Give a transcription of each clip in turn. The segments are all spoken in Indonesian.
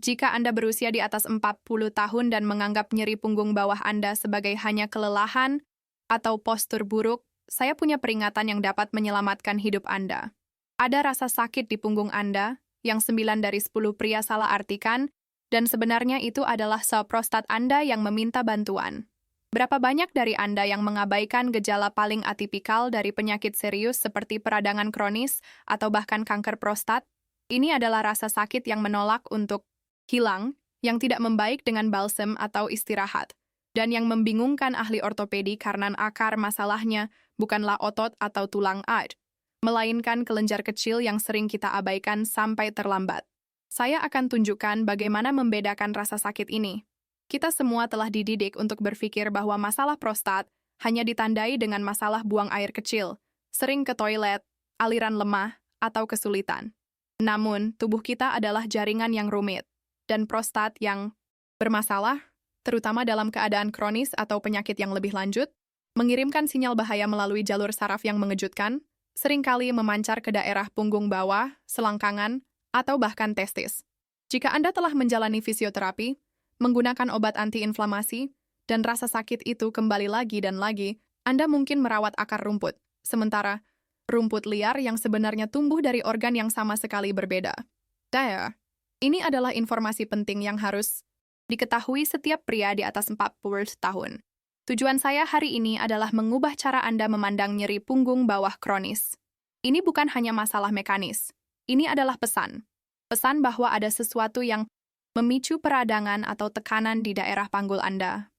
Jika Anda berusia di atas 40 tahun dan menganggap nyeri punggung bawah Anda sebagai hanya kelelahan atau postur buruk, saya punya peringatan yang dapat menyelamatkan hidup Anda. Ada rasa sakit di punggung Anda, yang 9 dari 10 pria salah artikan, dan sebenarnya itu adalah sel prostat Anda yang meminta bantuan. Berapa banyak dari Anda yang mengabaikan gejala paling atipikal dari penyakit serius seperti peradangan kronis atau bahkan kanker prostat? Ini adalah rasa sakit yang menolak untuk hilang, yang tidak membaik dengan balsem atau istirahat, dan yang membingungkan ahli ortopedi karena akar masalahnya bukanlah otot atau tulang melainkan kelenjar kecil yang sering kita abaikan sampai terlambat. Saya akan tunjukkan bagaimana membedakan rasa sakit ini. Kita semua telah dididik untuk berpikir bahwa masalah prostat hanya ditandai dengan masalah buang air kecil, sering ke toilet, aliran lemah, atau kesulitan. Namun, tubuh kita adalah jaringan yang rumit, dan prostat yang bermasalah, terutama dalam keadaan kronis atau penyakit yang lebih lanjut, mengirimkan sinyal bahaya melalui jalur saraf yang mengejutkan, seringkali memancar ke daerah punggung bawah, selangkangan, atau bahkan testis. Jika Anda telah menjalani fisioterapi, menggunakan obat antiinflamasi, dan rasa sakit itu kembali lagi dan lagi, Anda mungkin merawat akar rumput, sementara rumput liar yang sebenarnya tumbuh dari organ yang sama sekali berbeda. Ini adalah informasi penting yang harus diketahui setiap pria di atas 40 tahun. Tujuan saya hari ini adalah mengubah cara Anda memandang nyeri punggung bawah kronis. Ini bukan hanya masalah mekanis. Ini adalah pesan. Pesan bahwa ada sesuatu yang memicu peradangan atau tekanan di daerah panggul Anda.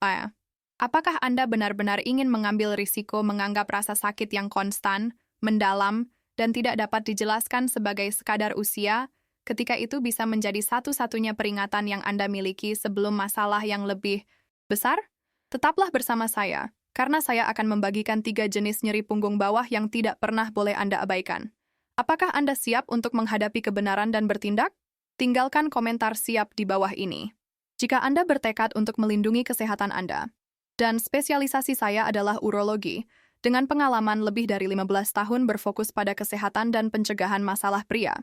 Apakah Anda benar-benar ingin mengambil risiko menganggap rasa sakit yang konstan, mendalam, dan tidak dapat dijelaskan sebagai sekadar usia, ketika itu bisa menjadi satu-satunya peringatan yang Anda miliki sebelum masalah yang lebih besar? Tetaplah bersama saya, karena saya akan membagikan 3 jenis nyeri punggung bawah yang tidak pernah boleh Anda abaikan. Apakah Anda siap untuk menghadapi kebenaran dan bertindak? Tinggalkan komentar siap di bawah ini. Jika Anda bertekad untuk melindungi kesehatan Anda, dan spesialisasi saya adalah urologi, dengan pengalaman lebih dari 15 tahun berfokus pada kesehatan dan pencegahan masalah pria.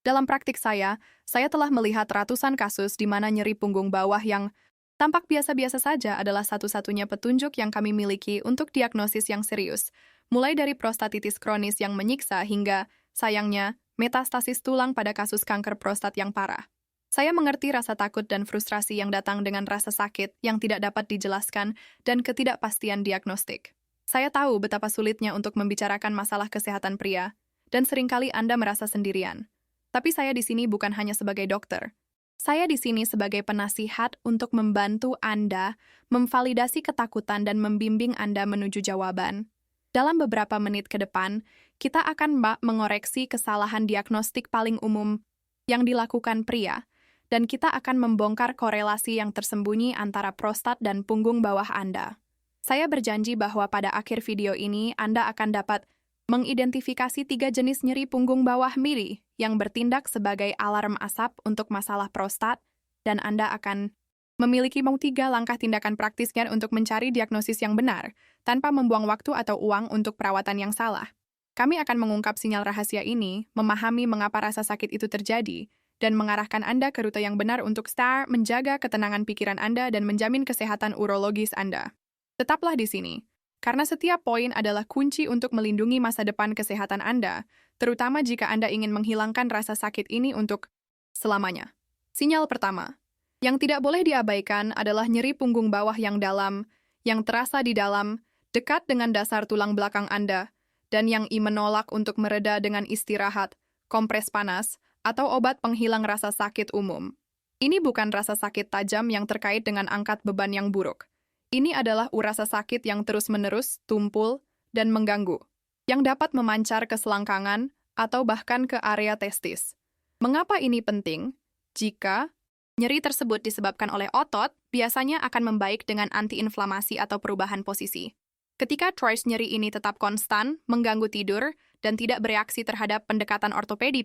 Dalam praktik saya telah melihat ratusan kasus di mana nyeri punggung bawah yang tampak biasa-biasa saja adalah satu-satunya petunjuk yang kami miliki untuk diagnosis yang serius, mulai dari prostatitis kronis yang menyiksa hingga, sayangnya, metastasis tulang pada kasus kanker prostat yang parah. Saya mengerti rasa takut dan frustrasi yang datang dengan rasa sakit yang tidak dapat dijelaskan dan ketidakpastian diagnostik. Saya tahu betapa sulitnya untuk membicarakan masalah kesehatan pria, dan seringkali Anda merasa sendirian. Tapi saya di sini bukan hanya sebagai dokter. Saya di sini sebagai penasihat untuk membantu Anda memvalidasi ketakutan dan membimbing Anda menuju jawaban. Dalam beberapa menit ke depan, kita akan mengoreksi kesalahan diagnostik paling umum yang dilakukan pria, dan kita akan membongkar korelasi yang tersembunyi antara prostat dan punggung bawah Anda. Saya berjanji bahwa pada akhir video ini Anda akan dapat mengidentifikasi 3 jenis nyeri punggung bawah miri yang bertindak sebagai alarm asap untuk masalah prostat, dan Anda akan memiliki 3 langkah tindakan praktisnya untuk mencari diagnosis yang benar, tanpa membuang waktu atau uang untuk perawatan yang salah. Kami akan mengungkap sinyal rahasia ini, memahami mengapa rasa sakit itu terjadi, dan mengarahkan Anda ke rute yang benar untuk menjaga ketenangan pikiran Anda dan menjamin kesehatan urologis Anda. Tetaplah di sini, karena setiap poin adalah kunci untuk melindungi masa depan kesehatan Anda, terutama jika Anda ingin menghilangkan rasa sakit ini untuk selamanya. Sinyal pertama, yang tidak boleh diabaikan adalah nyeri punggung bawah yang dalam, yang terasa di dalam, dekat dengan dasar tulang belakang Anda, dan yang menolak untuk mereda dengan istirahat, kompres panas, atau obat penghilang rasa sakit umum. Ini bukan rasa sakit tajam yang terkait dengan angkat beban yang buruk. Ini adalah rasa sakit yang terus-menerus, tumpul, dan mengganggu, yang dapat memancar ke selangkangan atau bahkan ke area testis. Mengapa ini penting? Jika nyeri tersebut disebabkan oleh otot, biasanya akan membaik dengan antiinflamasi atau perubahan posisi. Ketika choice nyeri ini tetap konstan, mengganggu tidur, dan tidak bereaksi terhadap pendekatan ortopedi,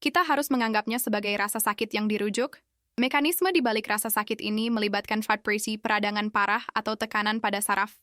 kita harus menganggapnya sebagai rasa sakit yang dirujuk. Mekanisme di balik rasa sakit ini melibatkan vibrasi peradangan parah atau tekanan pada saraf.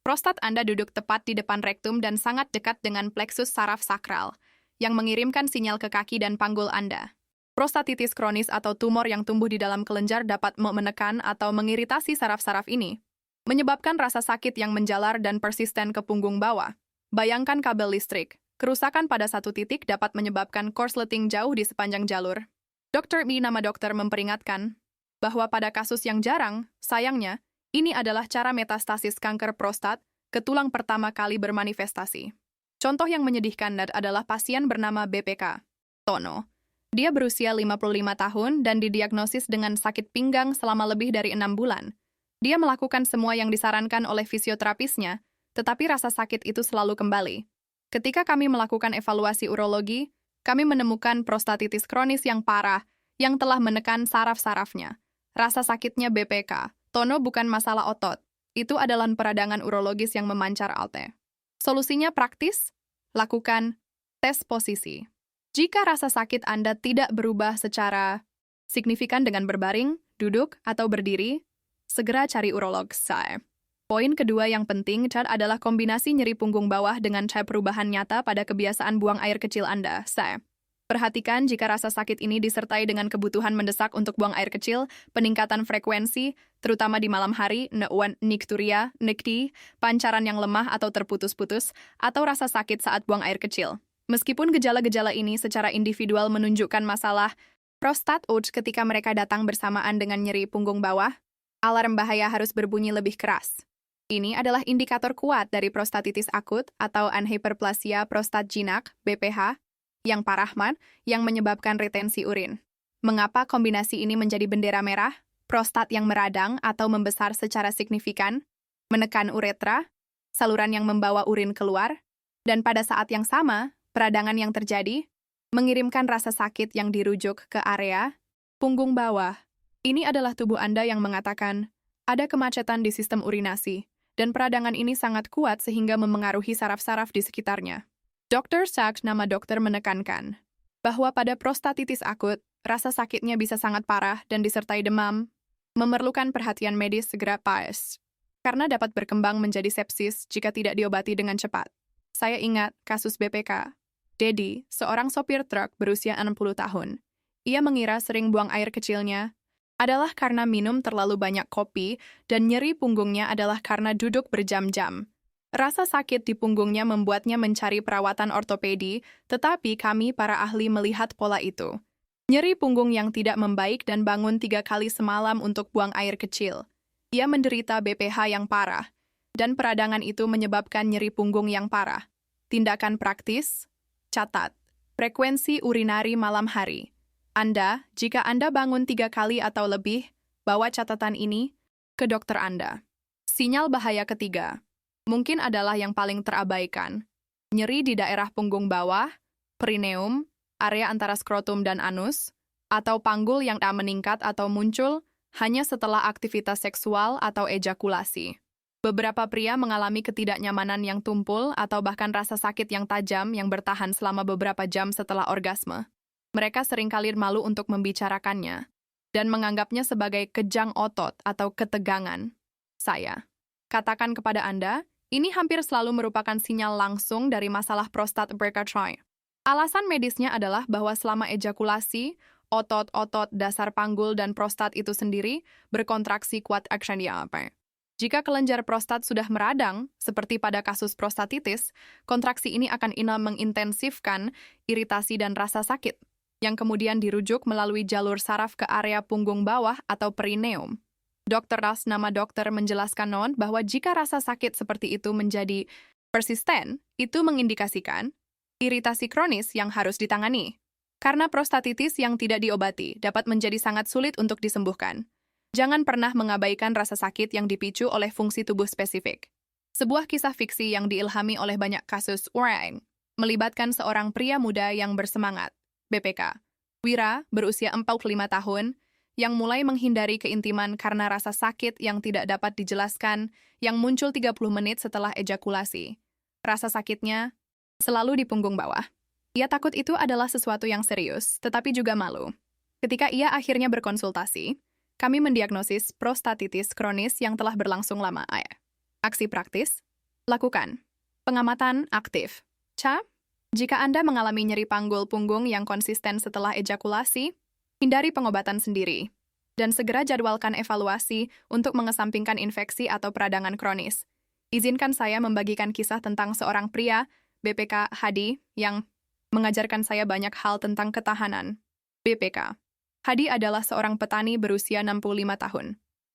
Prostat Anda duduk tepat di depan rektum dan sangat dekat dengan pleksus saraf sakral, yang mengirimkan sinyal ke kaki dan panggul Anda. Prostatitis kronis atau tumor yang tumbuh di dalam kelenjar dapat menekan atau mengiritasi saraf-saraf ini, menyebabkan rasa sakit yang menjalar dan persisten ke punggung bawah. Bayangkan kabel listrik. Kerusakan pada satu titik dapat menyebabkan korsleting jauh di sepanjang jalur. Dr. Mi, nama dokter, memperingatkan bahwa pada kasus yang jarang, sayangnya, ini adalah cara metastasis kanker prostat ke tulang pertama kali bermanifestasi. Contoh yang menyedihkan adalah pasien bernama BPK, Tono. Dia berusia 55 tahun dan didiagnosis dengan sakit pinggang selama lebih dari 6 bulan. Dia melakukan semua yang disarankan oleh fisioterapisnya, tetapi rasa sakit itu selalu kembali. Ketika kami melakukan evaluasi urologi, kami menemukan prostatitis kronis yang parah yang telah menekan saraf-sarafnya. Rasa sakitnya BPK, Tono, bukan masalah otot. Itu adalah peradangan urologis yang memancar alte. Solusinya praktis, lakukan tes posisi. Jika rasa sakit Anda tidak berubah secara signifikan dengan berbaring, duduk, atau berdiri, segera cari urolog. Poin kedua yang penting adalah kombinasi nyeri punggung bawah dengan perubahan nyata pada kebiasaan buang air kecil Anda. Perhatikan jika rasa sakit ini disertai dengan kebutuhan mendesak untuk buang air kecil, peningkatan frekuensi, terutama di malam hari, nicturia, nikti, pancaran yang lemah atau terputus-putus, atau rasa sakit saat buang air kecil. Meskipun gejala-gejala ini secara individual menunjukkan masalah prostat ketika mereka datang bersamaan dengan nyeri punggung bawah, alarm bahaya harus berbunyi lebih keras. Ini adalah indikator kuat dari prostatitis akut atau anhyperplasia prostat jinak, BPH, yang parah yang menyebabkan retensi urin. Mengapa kombinasi ini menjadi bendera merah? Prostat yang meradang atau membesar secara signifikan, menekan uretra, saluran yang membawa urin keluar, dan pada saat yang sama, peradangan yang terjadi, mengirimkan rasa sakit yang dirujuk ke area punggung bawah. Ini adalah tubuh Anda yang mengatakan, ada kemacetan di sistem urinasi, dan peradangan ini sangat kuat sehingga memengaruhi saraf-saraf di sekitarnya. Dr. Sachs, nama dokter, menekankan bahwa pada prostatitis akut, rasa sakitnya bisa sangat parah dan disertai demam, memerlukan perhatian medis segera karena dapat berkembang menjadi sepsis jika tidak diobati dengan cepat. Saya ingat kasus BPK. Dedi, seorang sopir truk berusia 60 tahun. Ia mengira sering buang air kecilnya adalah karena minum terlalu banyak kopi dan nyeri punggungnya adalah karena duduk berjam-jam. Rasa sakit di punggungnya membuatnya mencari perawatan ortopedi, tetapi kami para ahli melihat pola itu. Nyeri punggung yang tidak membaik dan bangun 3 kali semalam untuk buang air kecil. Ia menderita BPH yang parah, dan peradangan itu menyebabkan nyeri punggung yang parah. Tindakan praktis, catat, frekuensi urinari malam hari. Jika Anda bangun 3 kali atau lebih, bawa catatan ini ke dokter Anda. Sinyal bahaya ketiga mungkin adalah yang paling terabaikan. Nyeri di daerah punggung bawah, perineum, area antara skrotum dan anus, atau panggul yang tak meningkat atau muncul hanya setelah aktivitas seksual atau ejakulasi. Beberapa pria mengalami ketidaknyamanan yang tumpul atau bahkan rasa sakit yang tajam yang bertahan selama beberapa jam setelah orgasme. Mereka seringkali malu untuk membicarakannya dan menganggapnya sebagai kejang otot atau ketegangan. Saya katakan kepada Anda, ini hampir selalu merupakan sinyal langsung dari masalah prostat berkatry. Alasan medisnya adalah bahwa selama ejakulasi, otot-otot dasar panggul dan prostat itu sendiri berkontraksi kuat aksendia. Jika kelenjar prostat sudah meradang, seperti pada kasus prostatitis, kontraksi ini akan mengintensifkan iritasi dan rasa sakit, yang kemudian dirujuk melalui jalur saraf ke area punggung bawah atau perineum. Dr. Ras, nama dokter, menjelaskan bahwa jika rasa sakit seperti itu menjadi persisten, itu mengindikasikan iritasi kronis yang harus ditangani. Karena prostatitis yang tidak diobati dapat menjadi sangat sulit untuk disembuhkan. Jangan pernah mengabaikan rasa sakit yang dipicu oleh fungsi tubuh spesifik. Sebuah kisah fiksi yang diilhami oleh banyak kasus orang melibatkan seorang pria muda yang bersemangat, BPK. Wira, berusia 45 tahun, yang mulai menghindari keintiman karena rasa sakit yang tidak dapat dijelaskan yang muncul 30 menit setelah ejakulasi. Rasa sakitnya selalu di punggung bawah. Ia takut itu adalah sesuatu yang serius, tetapi juga malu. Ketika ia akhirnya berkonsultasi, kami mendiagnosis prostatitis kronis yang telah berlangsung lama. Aksi praktis, lakukan pengamatan aktif. Jika Anda mengalami nyeri panggul punggung yang konsisten setelah ejakulasi, Hindari pengobatan sendiri. Dan segera jadwalkan evaluasi untuk mengesampingkan infeksi atau peradangan kronis. Izinkan saya membagikan kisah tentang seorang pria, BPK Hadi, yang mengajarkan saya banyak hal tentang ketahanan. BPK. Hadi adalah seorang petani berusia 65 tahun.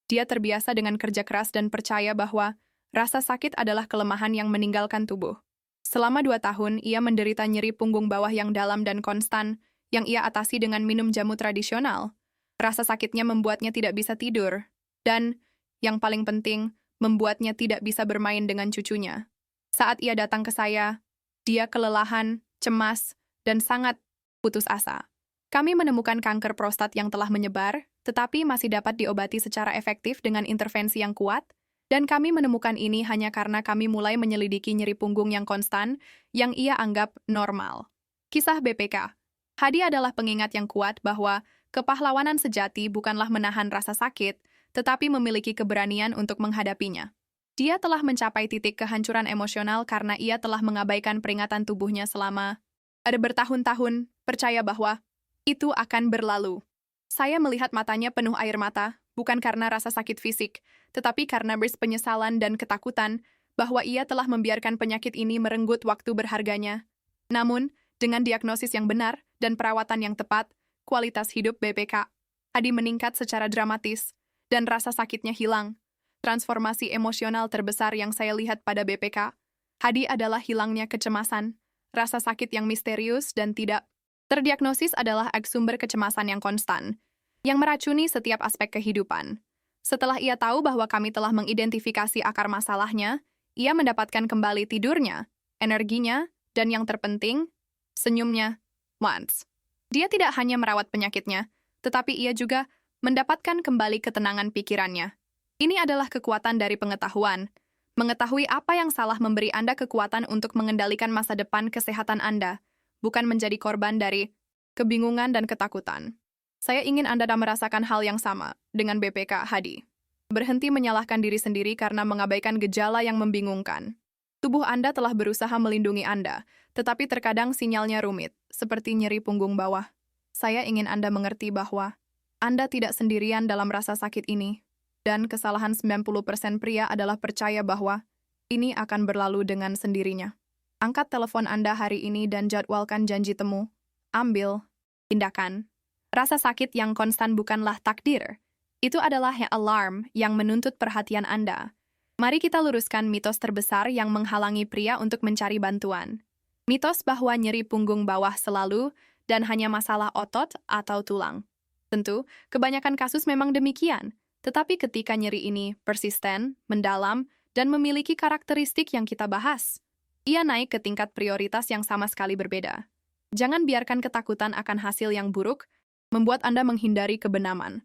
Dia terbiasa dengan kerja keras dan percaya bahwa rasa sakit adalah kelemahan yang meninggalkan tubuh. Selama 2 tahun, ia menderita nyeri punggung bawah yang dalam dan konstan, yang ia atasi dengan minum jamu tradisional. Rasa sakitnya membuatnya tidak bisa tidur, dan, yang paling penting, membuatnya tidak bisa bermain dengan cucunya. Saat ia datang ke saya, dia kelelahan, cemas, dan sangat putus asa. Kami menemukan kanker prostat yang telah menyebar, tetapi masih dapat diobati secara efektif dengan intervensi yang kuat, dan kami menemukan ini hanya karena kami mulai menyelidiki nyeri punggung yang konstan, yang ia anggap normal. Kisah BPK. Hadi adalah pengingat yang kuat bahwa kepahlawanan sejati bukanlah menahan rasa sakit, tetapi memiliki keberanian untuk menghadapinya. Dia telah mencapai titik kehancuran emosional karena ia telah mengabaikan peringatan tubuhnya selama ada bertahun-tahun, percaya bahwa itu akan berlalu. Saya melihat matanya penuh air mata, bukan karena rasa sakit fisik, tetapi karena penyesalan dan ketakutan bahwa ia telah membiarkan penyakit ini merenggut waktu berharganya. Namun, dengan diagnosis yang benar dan perawatan yang tepat, kualitas hidup BPK Hadi meningkat secara dramatis, dan rasa sakitnya hilang. Transformasi emosional terbesar yang saya lihat pada BPK Hadi adalah hilangnya kecemasan. Rasa sakit yang misterius dan tidak terdiagnosis adalah sumber kecemasan yang konstan, yang meracuni setiap aspek kehidupan. Setelah ia tahu bahwa kami telah mengidentifikasi akar masalahnya, ia mendapatkan kembali tidurnya, energinya, dan yang terpenting, senyumnya. Once. Dia tidak hanya merawat penyakitnya, tetapi ia juga mendapatkan kembali ketenangan pikirannya. Ini adalah kekuatan dari pengetahuan. Mengetahui apa yang salah memberi Anda kekuatan untuk mengendalikan masa depan kesehatan Anda, bukan menjadi korban dari kebingungan dan ketakutan. Saya ingin Anda merasakan hal yang sama dengan BPK Hadi. Berhenti menyalahkan diri sendiri karena mengabaikan gejala yang membingungkan. Tubuh Anda telah berusaha melindungi Anda, tetapi terkadang sinyalnya rumit, seperti nyeri punggung bawah. Saya ingin Anda mengerti bahwa Anda tidak sendirian dalam rasa sakit ini, dan kesalahan 90% pria adalah percaya bahwa ini akan berlalu dengan sendirinya. Angkat telepon Anda hari ini dan jadwalkan janji temu. Ambil tindakan. Rasa sakit yang konstan bukanlah takdir. Itu adalah alarm yang menuntut perhatian Anda. Mari kita luruskan mitos terbesar yang menghalangi pria untuk mencari bantuan. Mitos bahwa nyeri punggung bawah selalu dan hanya masalah otot atau tulang. Tentu, kebanyakan kasus memang demikian. Tetapi ketika nyeri ini persisten, mendalam, dan memiliki karakteristik yang kita bahas, ia naik ke tingkat prioritas yang sama sekali berbeda. Jangan biarkan ketakutan akan hasil yang buruk membuat Anda menghindari kebenaran.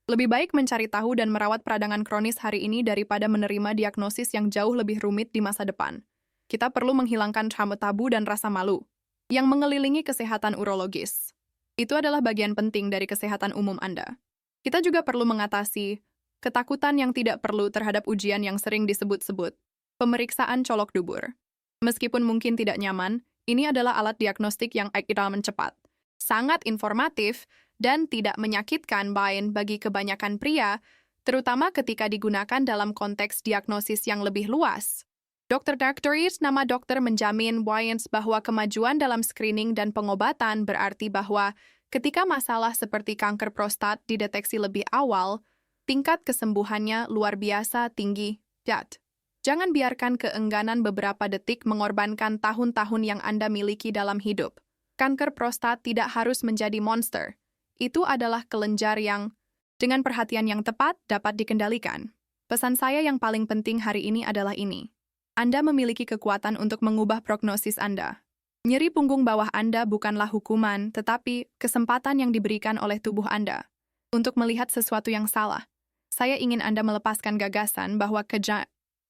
Lebih baik mencari tahu dan merawat peradangan kronis hari ini daripada menerima diagnosis yang jauh lebih rumit di masa depan. Kita perlu menghilangkan trauma tabu dan rasa malu yang mengelilingi kesehatan urologis. Itu adalah bagian penting dari kesehatan umum Anda. Kita juga perlu mengatasi ketakutan yang tidak perlu terhadap ujian yang sering disebut-sebut, pemeriksaan colok dubur. Meskipun mungkin tidak nyaman, ini adalah alat diagnostik yang cepat, sangat informatif, dan tidak menyakitkan bagi kebanyakan pria, terutama ketika digunakan dalam konteks diagnosis yang lebih luas. Dr. Doctoris, nama dokter menjamin bahwa kemajuan dalam screening dan pengobatan berarti bahwa ketika masalah seperti kanker prostat dideteksi lebih awal, tingkat kesembuhannya luar biasa tinggi. Jangan biarkan keengganan beberapa detik mengorbankan tahun-tahun yang Anda miliki dalam hidup. Kanker prostat tidak harus menjadi monster. Itu adalah kelenjar yang, dengan perhatian yang tepat, dapat dikendalikan. Pesan saya yang paling penting hari ini adalah ini. Anda memiliki kekuatan untuk mengubah prognosis Anda. Nyeri punggung bawah Anda bukanlah hukuman, tetapi kesempatan yang diberikan oleh tubuh Anda untuk melihat sesuatu yang salah. Saya ingin Anda melepaskan gagasan bahwa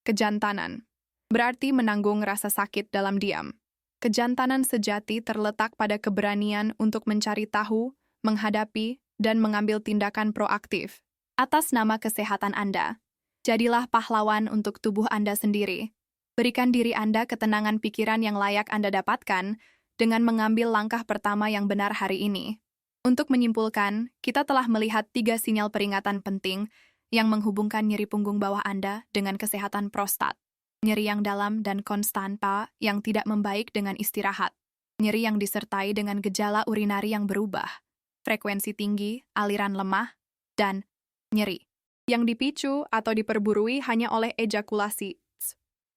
kejantanan berarti menanggung rasa sakit dalam diam. Kejantanan sejati terletak pada keberanian untuk mencari tahu, menghadapi, dan mengambil tindakan proaktif atas nama kesehatan Anda. Jadilah pahlawan untuk tubuh Anda sendiri. Berikan diri Anda ketenangan pikiran yang layak Anda dapatkan dengan mengambil langkah pertama yang benar hari ini. Untuk menyimpulkan, kita telah melihat 3 sinyal peringatan penting yang menghubungkan nyeri punggung bawah Anda dengan kesehatan prostat. Nyeri yang dalam dan konstan yang tidak membaik dengan istirahat. Nyeri yang disertai dengan gejala urinari yang berubah. Frekuensi tinggi, aliran lemah, dan nyeri yang dipicu atau diperburui hanya oleh ejakulasi.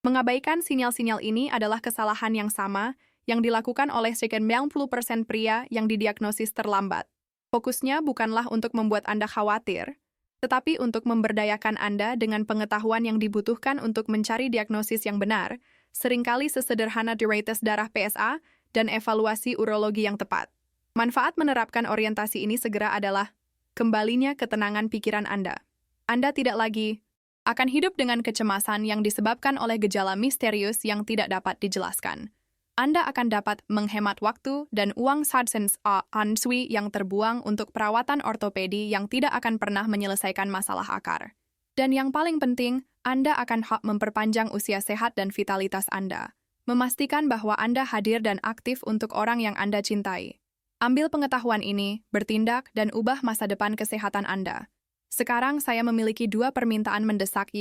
Mengabaikan sinyal-sinyal ini adalah kesalahan yang sama yang dilakukan oleh sekian 90% pria yang didiagnosis terlambat. Fokusnya bukanlah untuk membuat Anda khawatir, tetapi untuk memberdayakan Anda dengan pengetahuan yang dibutuhkan untuk mencari diagnosis yang benar, seringkali sesederhana diabetes darah PSA dan evaluasi urologi yang tepat. Manfaat menerapkan orientasi ini segera adalah kembalinya ketenangan pikiran Anda. Anda tidak lagi akan hidup dengan kecemasan yang disebabkan oleh gejala misterius yang tidak dapat dijelaskan. Anda akan dapat menghemat waktu dan uang substance answi yang terbuang untuk perawatan ortopedi yang tidak akan pernah menyelesaikan masalah akar. Dan yang paling penting, Anda akan memperpanjang usia sehat dan vitalitas Anda. Memastikan bahwa Anda hadir dan aktif untuk orang yang Anda cintai. Ambil pengetahuan ini, bertindak, dan ubah masa depan kesehatan Anda. Sekarang saya memiliki 2 permintaan mendesak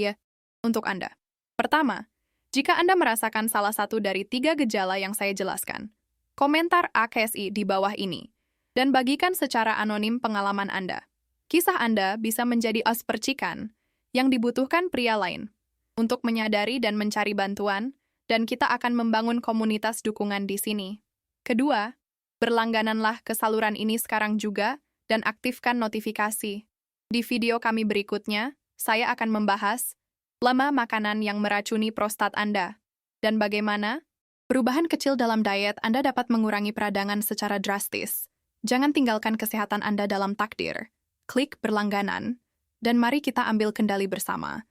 untuk Anda. Pertama, jika Anda merasakan salah satu dari 3 gejala yang saya jelaskan, komentar AKSI di bawah ini, dan bagikan secara anonim pengalaman Anda. Kisah Anda bisa menjadi percikan yang dibutuhkan pria lain untuk menyadari dan mencari bantuan, dan kita akan membangun komunitas dukungan di sini. Kedua, berlanggananlah ke saluran ini sekarang juga dan aktifkan notifikasi. Di video kami berikutnya, saya akan membahas lama makanan yang meracuni prostat Anda, dan bagaimana perubahan kecil dalam diet Anda dapat mengurangi peradangan secara drastis. Jangan tinggalkan kesehatan Anda dalam takdir. Klik berlangganan, dan mari kita ambil kendali bersama.